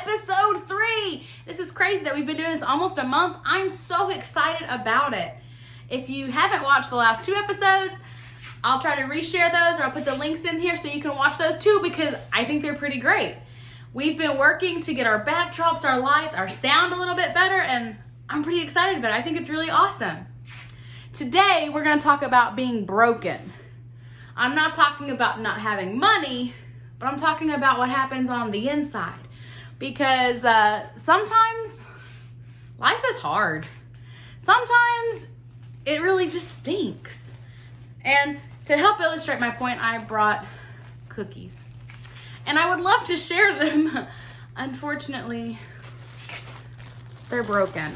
episode 3. This is crazy that we've been doing this almost a month. I'm so excited about it. If you haven't watched the last 2 episodes, I'll try to reshare those, or I'll put the links in here so you can watch those too, because I think they're pretty great. We've been working to get our backdrops, our lights, our sound a little bit better, and I'm pretty excited about it. I think it's really awesome. Today, we're going to talk about being broken. I'm not talking about not having money, but I'm talking about what happens on the inside. Because sometimes life is hard. Sometimes it really just stinks. And to help illustrate my point, I brought cookies. And I would love to share them. Unfortunately, they're broken.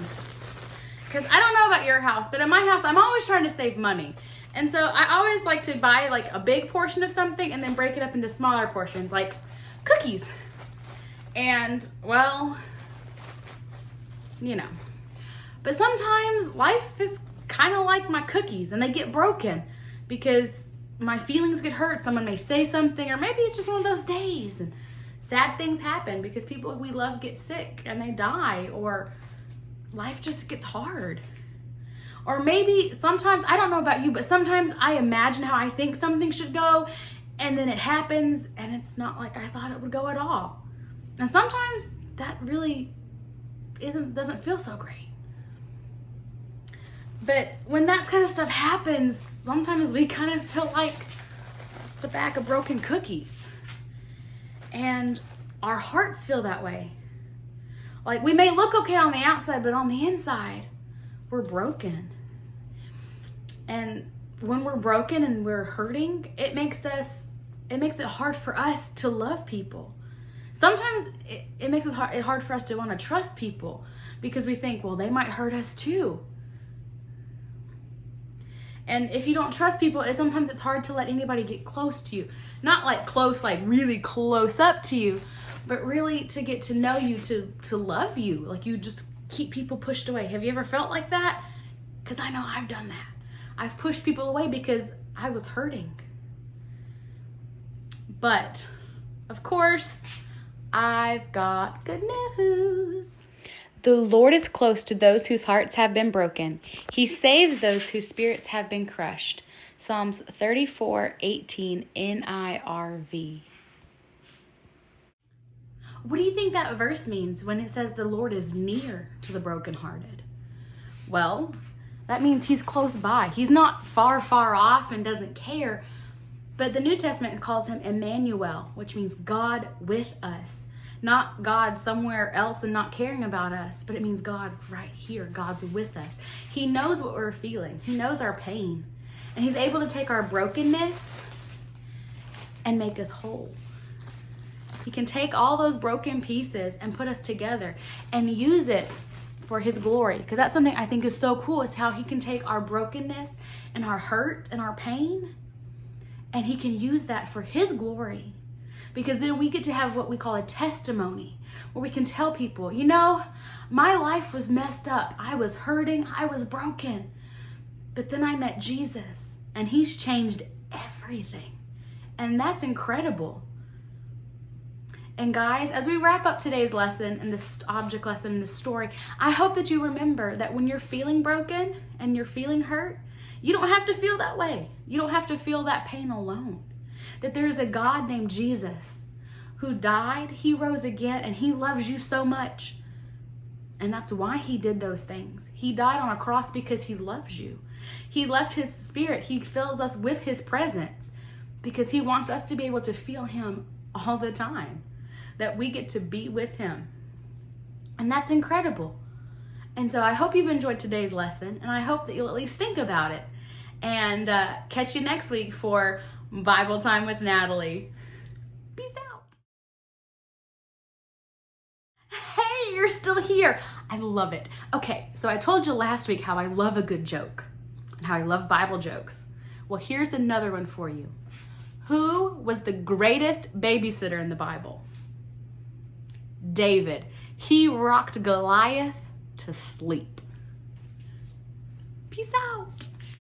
Because I don't know about your house, but in my house, I'm always trying to save money. And so I always like to buy like a big portion of something and then break it up into smaller portions, like cookies. And, well, you know. But sometimes life is kind of like my cookies, and they get broken because my feelings get hurt. Someone may say something, or maybe it's just one of those days and sad things happen because people we love get sick and they die, or life just gets hard. Or maybe sometimes, I don't know about you, but sometimes I imagine how I think something should go, and then it happens and it's not like I thought it would go at all. And sometimes that really doesn't feel so great. But when that kind of stuff happens, sometimes we kind of feel like it's the bag of broken cookies. And our hearts feel that way. Like, we may look okay on the outside, but on the inside, we're broken. And when we're broken and we're hurting, it makes it hard for us to love people. Sometimes it makes it hard for us to want to trust people because we think, well, they might hurt us too. And if you don't trust people, sometimes it's hard to let anybody get close to you. Not like close, like really close up to you, but really to get to know you, to love you. Like, you just keep people pushed away. Have you ever felt like that? Because I know I've done that. I've pushed people away because I was hurting. But, of course, I've got good news. The Lord is close to those whose hearts have been broken. He saves those whose spirits have been crushed. Psalms 34:18 NIRV. What do you think that verse means when it says the Lord is near to the brokenhearted? Well, that means he's close by. He's not far, far off and doesn't care. But the New Testament calls him Emmanuel, which means God with us. Not God somewhere else and not caring about us, but it means God right here. God's with us. He knows what we're feeling. He knows our pain. And he's able to take our brokenness and make us whole. He can take all those broken pieces and put us together and use it for his glory. Because that's something I think is so cool, is how he can take our brokenness and our hurt and our pain, and he can use that for his glory. Because then we get to have what we call a testimony, where we can tell people, you know, my life was messed up. I was hurting. I was broken. But then I met Jesus, and he's changed everything. And that's incredible. And guys, as we wrap up today's lesson and this object lesson and this story, I hope that you remember that when you're feeling broken and you're feeling hurt, you don't have to feel that way. You don't have to feel that pain alone. That there's a God named Jesus who died, he rose again, and he loves you so much. And that's why he did those things. He died on a cross because he loves you. He left his spirit. He fills us with his presence because he wants us to be able to feel him all the time. That we get to be with him. And that's incredible. And so I hope you've enjoyed today's lesson, and I hope that you'll at least think about it. And catch you next week for Bible Time with Natalie. Peace out. Hey, you're still here. I love it. Okay, so I told you last week how I love a good joke and how I love Bible jokes. Well, here's another one for you. Who was the greatest babysitter in the Bible? David. He rocked Goliath to sleep. Peace out.